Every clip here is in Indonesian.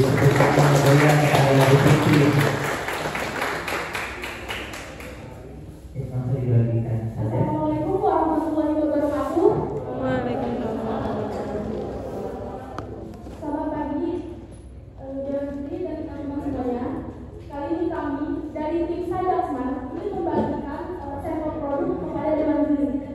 Assalamualaikum warahmatullahi wabarakatuh. Selamat pagi, Dewan Juri dan teman-teman semuanya. Kali ini kami dari tim Sadasman ingin membagikan sampel produk kepada Dewan Juri.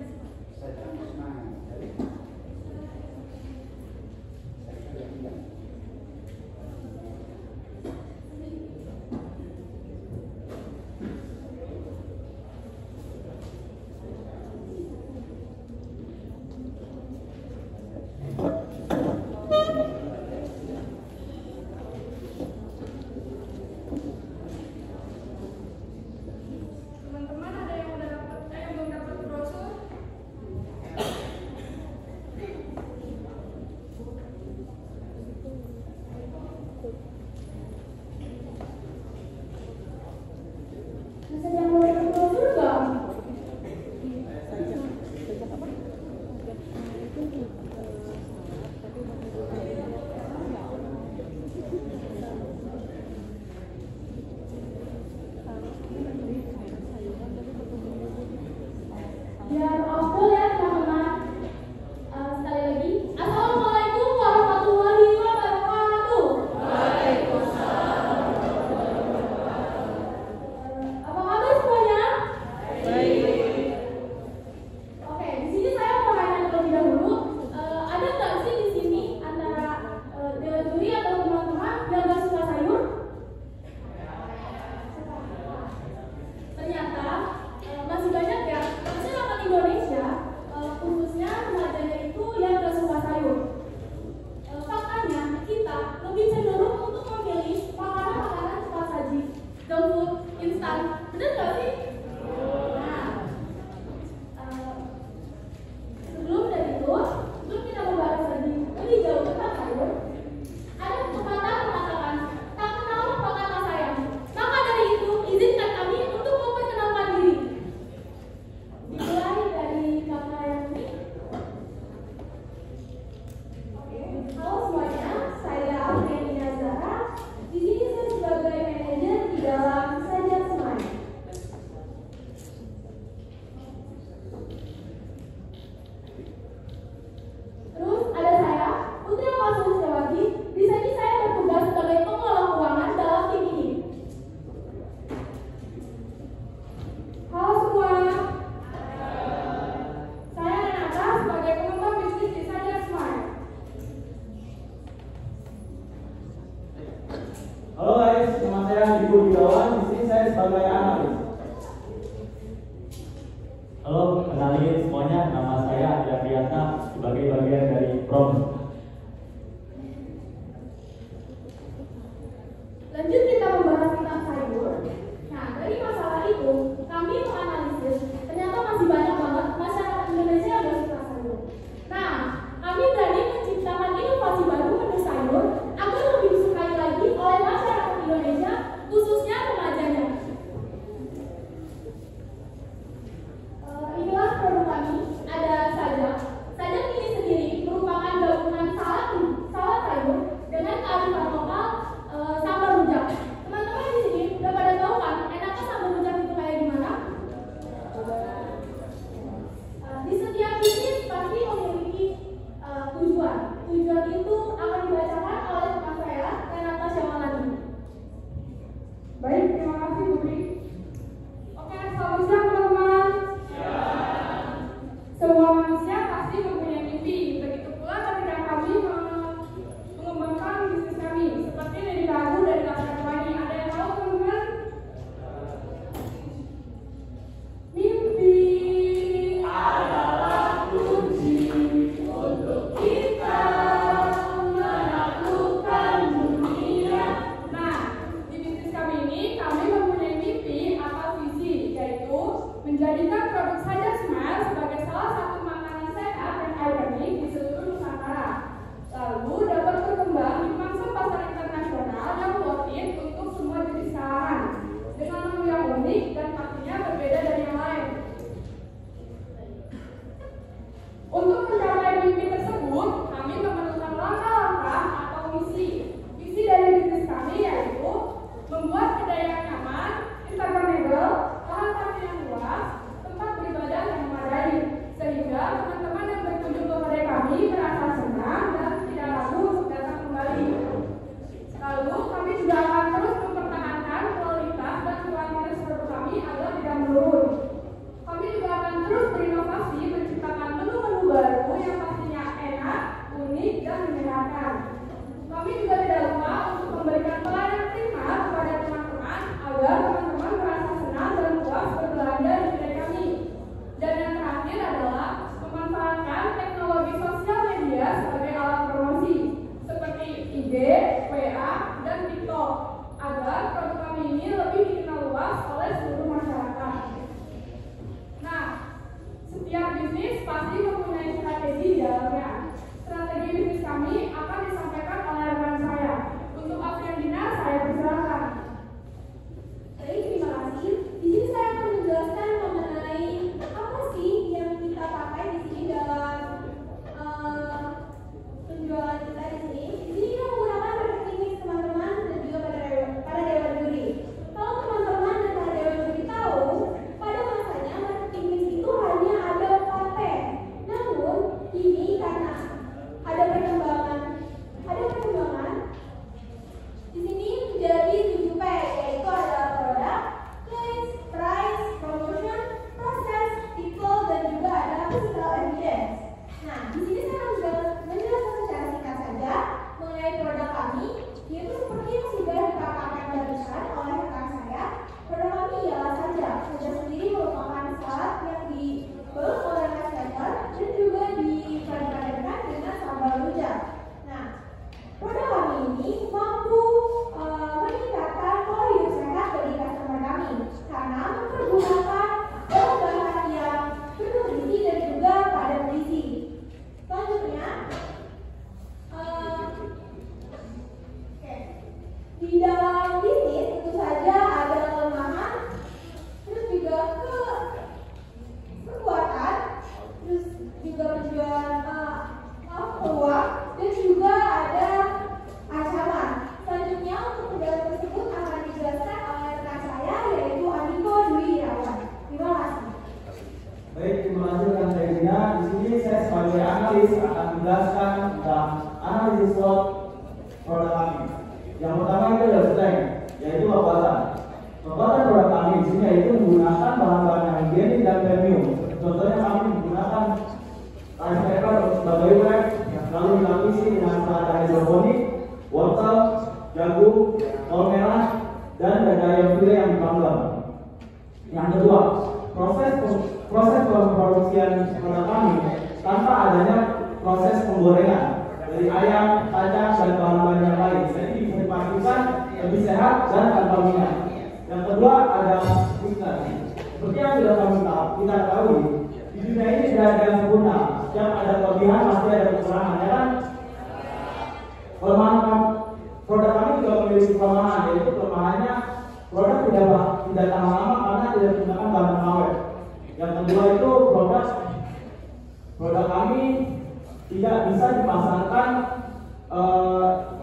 Biar afdol ya teman-teman. Sekali lagi, Assalamualaikum warahmatullahi wabarakatuh. Waalaikumsalam. Apa kabar semuanya? Baik. Oke, di sini saya mau tanya terlebih dahulu. Ada nggak sih di sini antara Dewan Juri atau teman-teman yang nggak suka sayur? Ternyata masih banyak ya masyarakat Indonesia, khususnya remajanya itu yang gak suka sayur. Faktanya kita lebih cenderung untuk memilih makanan-makanan cepat saji, junk food, instan. Bener gak sih? Nah, sebelum kita membahas lebih jauh tentang sayur, ada pepatah mengatakan tak kenal maka tak sayang. Maka dari itu izinkan kami untuk memperkenalkan diri. Dimulai dari kakak yang ini. Oke, halo semuanya, saya Afriana Zahra. Di sini saya sebagai manajer di dalam Saja Smile. Terus ada saya, Putri Amasul Sewati. Di sini saya bertugas sebagai pengelola keuangan dalam tim ini. Halo semua. Saya Renata sebagai pengembang bisnis di Saja Smile. Halo guys, nama saya Ibu Gunawan. Di sini saya sebagai analis. Halo, kenalin semuanya, nama saya Adi Apriyatna sebagai bagian dari PROM. Lanjut kita membahas tentang sayur. Nah, dari masalah itu, kami menganalisis ternyata masih banyak banget masyarakat Indonesia yang gak suka sayur. Nah, kami berani menciptakan inovasi baru menu sayur agar lebih disukai lagi oleh masyarakat Indonesia, khususnya remajanya. Inilah produk kami, ada sajak. Sajak ini sendiri merupakan gabungan salad sayur dengan kearifan lokal sambal rujak. Teman-teman di sini udah pada tahu kan enaknya sambal rujak itu kayak gimana? TikTok agar produk kami ini lebih dikenal luas oleh seluruh masyarakat. Nah, setiap bisnis pasti mempunyai strategi di dalamnya. Strategi bisnis kami akan disampaikan oleh rekan saya. Untuk Afriandina, saya persilakan. Baik, terima kasih. Di sini saya akan menjelaskan mengenai apa sih yang kita pakai di sini dalam penjualan kita di sini. Di sini kita menggunakan marketing mix teman-teman dan juga para dewan juri. Kalau teman-teman dan para dewan juri tahu, pada masanya marketing mix itu hanya ada 4 pack. Namun kini karena ada perkembangan di sini menjadi 7 pack, yaitu ada produk, place, price, promotion, proses, people, dan juga ada physical evidence. Nah, di sini saya akan menjelaskan secara singkat saja mengenai produk kami, yaitu seperti yang sudah dikatakan barusan oleh rekan saya. Produk kami ialah saja sendiri merupakan salad yang dibalut oleh rice paper dan juga dipadukan dengan sambal rujak. Nah, produk kami ini mampu meningkatkan pola hidup sehat bagi customer kami karena mempergunakan bahan yang bernutrisi dan juga padat gizi. Selanjutnya, di dalam bisnis tentu saja ada kelemahan, terus juga kekuatan, terus juga peluang, dan juga ada ancaman. Selanjutnya untuk penjelasan tersebut akan dijelaskan oleh rekan saya, yaitu Andiko Dwi Irawan. Terima kasih. Baik, terima kasih rekan saya Dina. Di sini saya sebagai analis akan menjelaskan tentang analisis SWOT produk kami. Yang pertama itu adalah strength, yaitu kekuatan. Kekuatan produk kami di sini yaitu menggunakan bahan-bahan yang higienis dan premium. Contohnya kami menggunakan rice paper sebagai wrap, lalu dilapisi dengan selada hidroponik, wortel, jagung, bawang merah, dan dada ayam file yang dipanggang. Yang kedua, proses pemproduksian produk kami tanpa adanya proses penggorengan dari ayam, kacang, dan bahan-bahan yang lain. Jadi bisa dipastikan lebih sehat dan tanpa minyak. Yang kedua ada sweetener. Seperti yang sudah kita tahu, di dunia ini tidak ada yang sempurna. Setiap ada kelebihan pasti ada kekurangan, ya kan? Kelemahan produk kami juga memiliki kelemahan, yaitu kelemahannya produk tidak tahan lama karena tidak menggunakan bahan pengawet. Yang kedua itu produk kami tidak bisa dipasarkan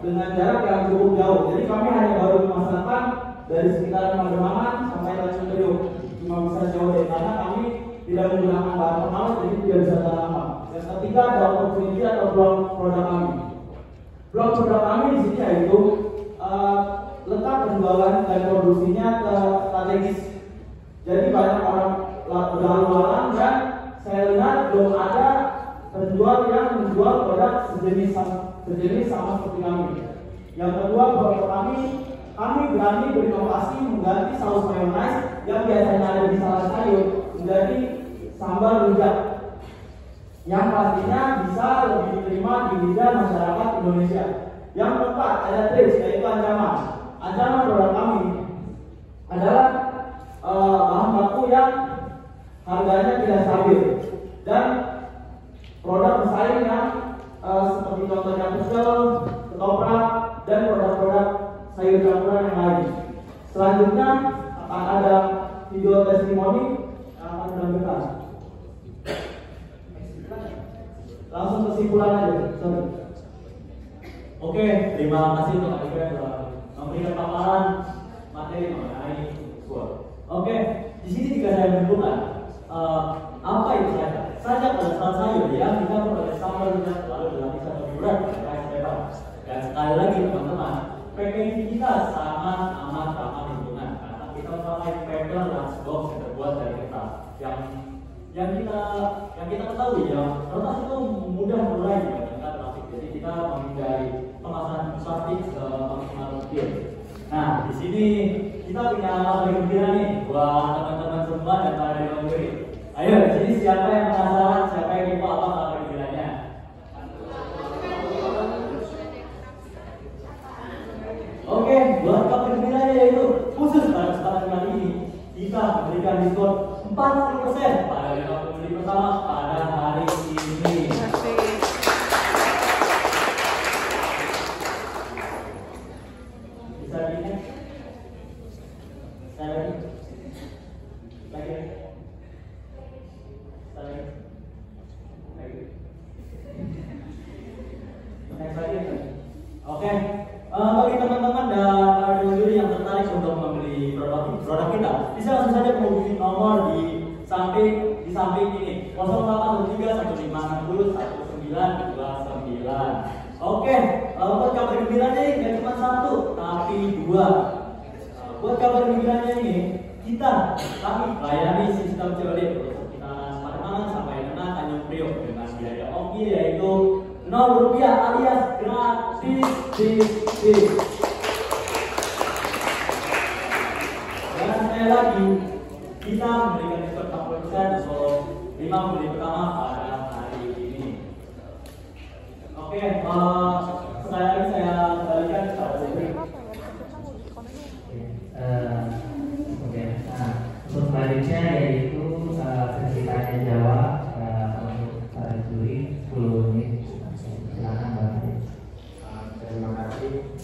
dengan jarak yang cukup jauh. Jadi kami hanya baru memasarkan dari sekitar Magelangan sampai Tanjung Priok, cuma bisa jauh dari karena kami tidak menggunakan bahan pengawet, jadi tidak bisa tahan lama. Yang ketiga ada opportunity atau peluang produk kami. Peluang produk kami di sini yaitu letak penjualan dan produksinya strategis. Jadi banyak orang berlalu-lalang dan saya lihat belum ada penjual yang menjual produk sejenis sama seperti kami. Yang kedua, produk kami berani berinovasi mengganti saus mayonnaise yang biasanya ada di salad sayur menjadi sambal rujak yang pastinya bisa lebih diterima di lidah masyarakat Indonesia. Yang keempat, ada tricks, yaitu ancaman. Ancaman produk kami adalah bahan baku yang harganya tidak stabil dan produk pesaing yang seperti contohnya pecel, ketoprak, dan produk-produk sayur campuran yang lain. Selanjutnya akan ada video testimoni yang akan ditampilkan. Langsung kesimpulan aja. Sorry. Oke, terima kasih untuk Anda telah memberikan paparan materi mengenai SWOT. Oke, di sini jika saya menentukan apa itu sajak pada salad sayur yang kita memperoleh sambal rujak lalu dilapisi atau diurat dengan rice paper. Dan sekali lagi teman-teman, packaging kita sangat amat ramah lingkungan karena kita memakai paper lunchbox yang terbuat dari kertas yang kita ketahui ya, kertas itu mudah melurai dibandingkan plastik. Jadi kita menghindari kemasan plastik semaksimal mungkin. Nah, di sini kita punya materi gembira nih buat teman-teman semua dan para dewan juri. Ayo, di sini siapa yang penasaran, siapa yang info apa materi gembiranya? Oke, kita memberikan diskon 40% pada 5 pembeli pertama pada hari ini. Bisa gini? Saya lagi. Oke, bagi teman-teman dan para juri yang tertarik untuk membeli produk kita, bisa langsung saja menghubungi nomor di samping ini 0813 1560 1929. Oke, buat kabar gembiranya ini tidak cuma satu, tapi dua. Buat kabar gembiranya ini, kami layani sistem COD untuk sekitaran Pademangan sampai dengan Tanjung Priok dengan biaya ongkir yaitu Rp0 alias gratis. Dan sekali lagi, kita memberikan diskon 40% untuk 5 pembeli pertama pada hari ini. Oke, sekali lagi saya kembalikan kepada Zebri. Untuk selanjutnya yaitu sesi tanya jawab untuk para juri 10 menit. Silakan Bapak. Terima kasih.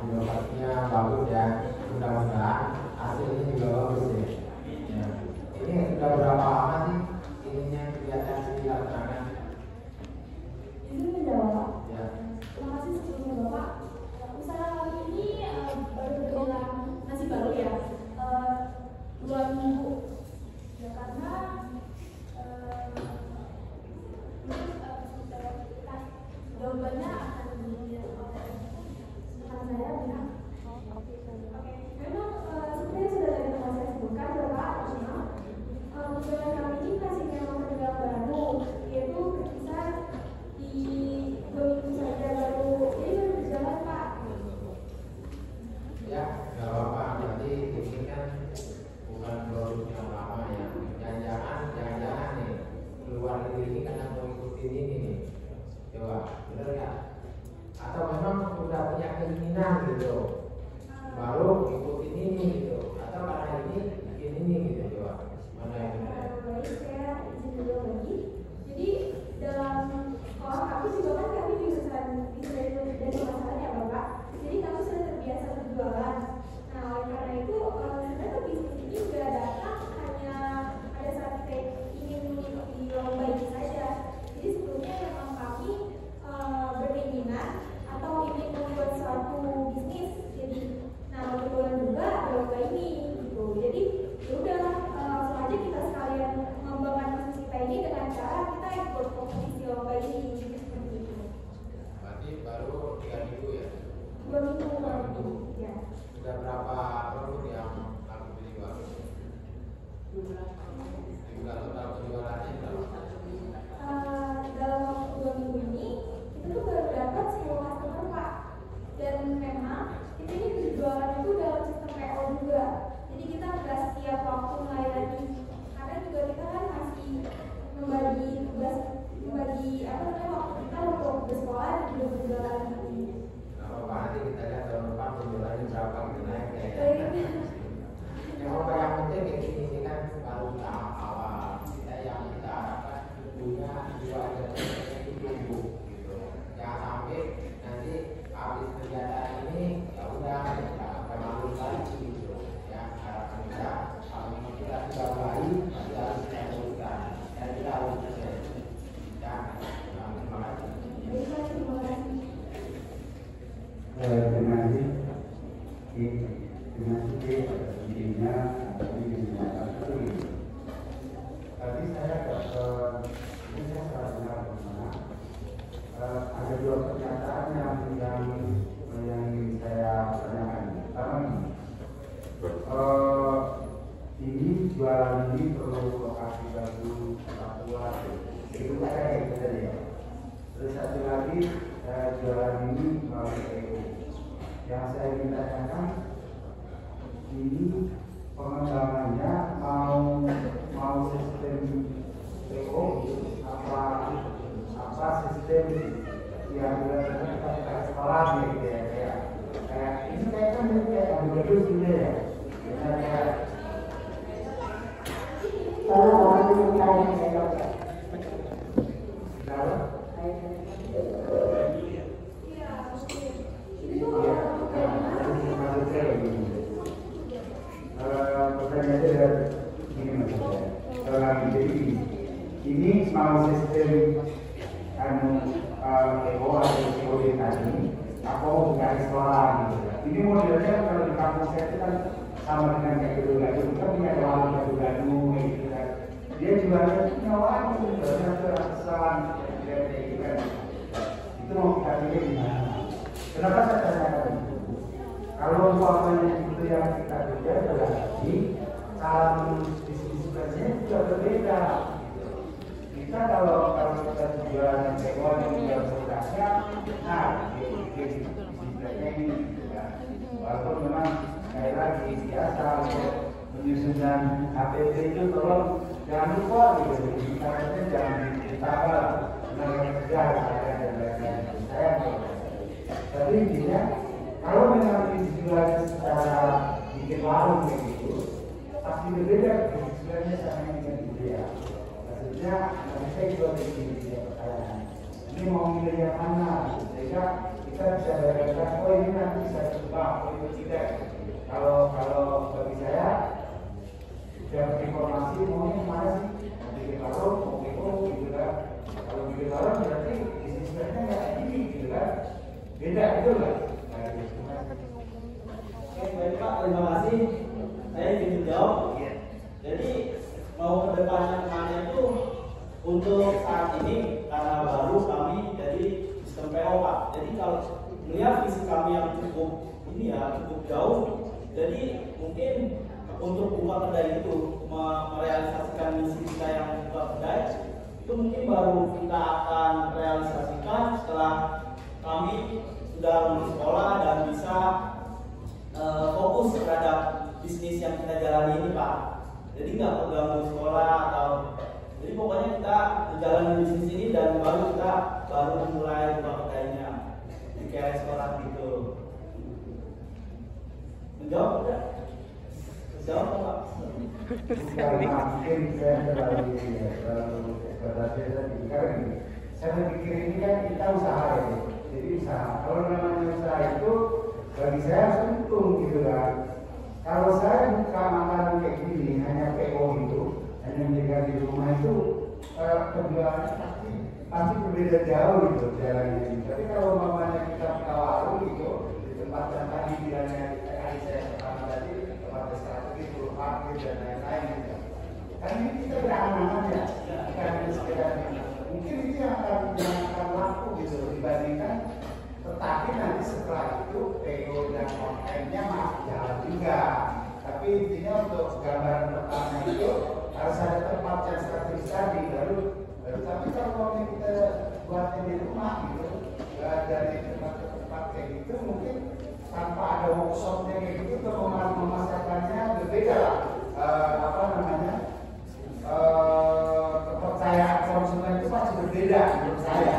Inovasinya bagus ya. Mudah-mudahan hasilnya juga bagus ya. Ini sudah berapa lama sih ininya kegiatan ini dilaksanakan? Izin menjawab. Ya. Terima kasih sebelumnya Bapak. Usaha kali ini baru terbilang masih baru ya. 2 minggu. Ya karena jawabannya akan saya bilang. Oke, memang seperti yang sudah tadi teman saya sebutkan Bapak, tujuan kami ini masih memang terbilang baru, yaitu berkisar di 2 minggu saja baru, jadi baru berjalan Pak. Ya, nggak apa-apa. Berarti ini kan bukan produk yang lama ya. Jangan-jangan nih keluar negeri ini karena mengikuti ini nih. Coba, benar nggak? Atau memang sudah punya keinginan gitu, baru ikutin ini gitu. Atau karena ini bikin ini gitu. Coba, mana yang benar? Baik, saya izin dulu lagi. Jadi dalam sekolah kami juga kan kami jurusan bisnis dan pemasaran ya Bapak. Jadi kami sudah terbiasa berjualan. Nah, oleh karena itu sebenarnya ke bisnis ini juga datang hanya pada saat kita ingin mengikuti lomba ini saja. Jadi sebelumnya memang kami berkeinginan atau ingin membuat suatu bisnis. Jadi, nah kebetulan juga ada lomba ini gitu. Jadi udah langsung aja kita sekalian mengembangkan bisnis kita ini dengan cara kita ikut kompetisi lomba ini seperti itu. Berarti baru 3 minggu ya? 2 minggu. Ya. Sudah berapa produk yang kamu beli baru? Jumlah total penjualannya berapa? Dalam waktu 2 minggu ini kita tuh baru dapat 10 customer Pak. Dan memang kita ini berjualan itu dalam sistem PO juga. Jadi kita nggak setiap waktu melayani, karena juga kita kan masih membagi tugas, waktu kita untuk bersekolah dan juga berjualan ini. Nah, apa nanti kita lihat tahun depan penjualannya berapa gitu naik ya. Yang penting ini kan baru tahap awal. Kita harapkan punya jiwa dan itu tumbuh gitu. Jangan sampai nanti habis kegiatan ini ya udah nggak malu lagi gitu. Ya harapan kita kalau kita sudah mulai pasti harus kita teruskan dan kita harus sukses. Ya, terima kasih. Terima kasih. Terima kasih. Intinya tadi saya ini saya salah dengar bagaimana ada 2 pernyataan yang ingin saya tanyakan. Pertama ini jualan ini perlu lokasi baru, Papua, itu saya gitu tadi ya. Terus satu lagi jualan ini melalui PO. Yang saya ingin tanyakan ini pengembangannya mau sistem PO apa sistem yang kita sekolah gitu ya kayak ini kayak kan kayak ambil gitu ya kayak mau sistem EO atau COD tadi, aku mau buka sekolah gitu. Ini modelnya kalau di kampus saya itu kan sama dengan kayak gitu, kita punya warung gado-gado gitu kan. Dia jualnya punya warung, jualnya ratusan, gitu kan. Itu mau kita pilih di mana? Kenapa saya tanyakan itu? Kalau umpamanya itu yang kita kerja berarti cara diskusinya juga berbeda. Kita kalau kita jual ekor yang jual produknya, nah bisnisnya ini juga. Walaupun memang sekali lagi biasa untuk penyusunan HPP itu tolong jangan lupa gitu, caranya jangan ditambah tenaga kerja dan lain-lain. Tapi intinya kalau memang dijual secara bikin warung kayak gitu, pasti berbeda sebenarnya sama dengan dia. Maksudnya saya juga begini pertanyaan. Ini mau milih yang mana? Sehingga kita bisa bedakan. Oh ini nanti bisa coba, oh itu tidak. Kalau bagi saya dapat informasi mau yang mana sih? Mau bikin warung, mau gitu kan? Kalau bikin warung berarti bisnisnya nggak ini gitu kan? Beda itu lah. Oke, baik Pak, terima kasih. Saya ingin jawab. Jadi mau ke depannya kemana itu untuk saat ini karena baru kami jadi sistem PO Pak. Jadi kalau melihat visi kami yang cukup ini ya cukup jauh, jadi mungkin untuk buka kedai itu merealisasikan misi kita yang buka kedai itu mungkin baru kita akan realisasikan setelah kami sudah lulus sekolah dan bisa fokus terhadap bisnis yang kita jalani ini Pak. Jadi nggak terganggu sekolah atau jadi pokoknya kita menjalani bisnis ini dan baru kita mulai buka kedainya di kayak restoran gitu. Menjawab tidak? Menjawab Pak? Karena mungkin saya terlalu saya berpikir ini kan kita usaha ya, jadi usaha. Kalau namanya usaha itu bagi saya harus untung gitu kan. Kalau saya buka makanan kayak gini hanya PO itu, hanya menjaga di rumah itu penjualannya pasti berbeda jauh gitu jalannya. Tapi kalau namanya kita buka warung gitu di tempat yang tadi bilangnya tadi saya pertama tadi tempat strategi itu parkir dan lain-lain gitu. Kan ini kita berangan-angan ya, bukan sekedar mungkin itu yang akan laku gitu dibandingkan. Tetapi nanti setelah itu PO dan kontennya masih jalan juga. Tapi intinya untuk gambaran pertama itu harus ada tempat yang strategis tadi baru. Tapi kalau kita buatnya di rumah gitu, dari tempat ke tempat kayak gitu mungkin tanpa ada workshopnya kayak gitu, memasarkannya berbeda lah. Kepercayaan konsumen itu pasti berbeda menurut saya.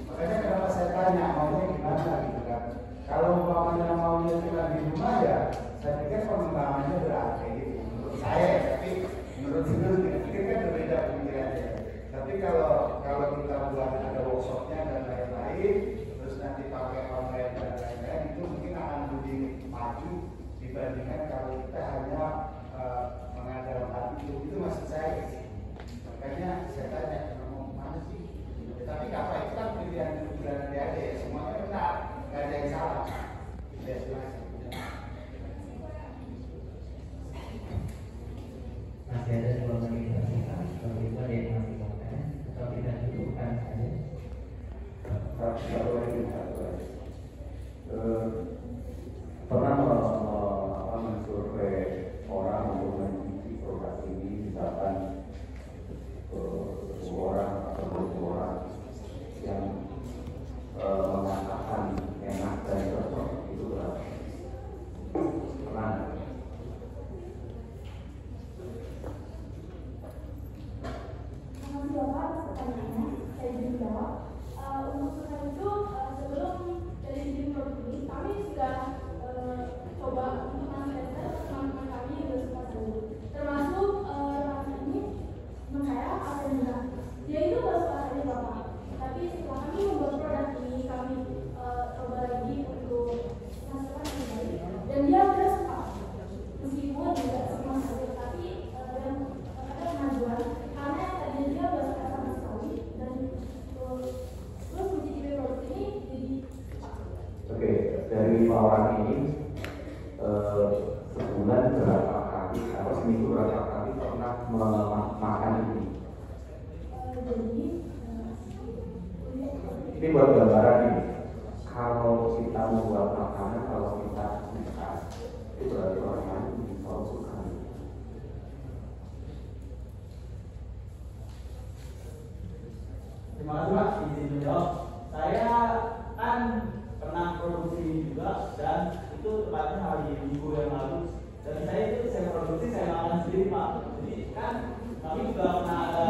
Makanya kenapa saya tanya maunya gimana gitu kan. Kalau umpamanya maunya cuma di rumah ya, saya pikir pengembangannya berarti gitu. Menurut saya, tapi menurut itu kan berbeda pemikirannya. Tapi kalau kita buat ada workshopnya dan lain-lain, terus nanti pakai online dan lain-lain, itu mungkin akan lebih maju dibandingkan kalau kita hanya mengandalkan itu maksud saya. Makanya saya tanya mau mana sih? Tapi apa itu kan pilihan adik-adik, semuanya benar, nggak ada yang salah. Masih ada 2 menit tersisa, kalau itu ada yang masih konten, atau kita cukupkan saja. Satu lagi. Pernah mensurvei orang untuk mengikuti produk ini, misalkan 10 orang atau 20 orang yang mengatakan enak dan cocok itu berapa? Pernah? Makasih Bapak atas pertanyaannya. Saya ingin jawab. Untuk hal itu sebelum dari sisi produk ini kami sudah coba untuk mengajar teman-teman kami yang suka sayur. Termasuk ini dari 5 orang ini sebulan berapa kali atau seminggu berapa kali pernah makan ini? Ini buat gambaran ini. Kalau kita membuat makanan, kalau kita makan, itu berarti orang lain bisa suka. Terima kasih Pak, izin menjawab. Saya kan pernah produksi juga dan itu tepatnya hari Minggu yang lalu. Dan saya produksi saya makan sendiri Pak. Jadi kan kami juga pernah ada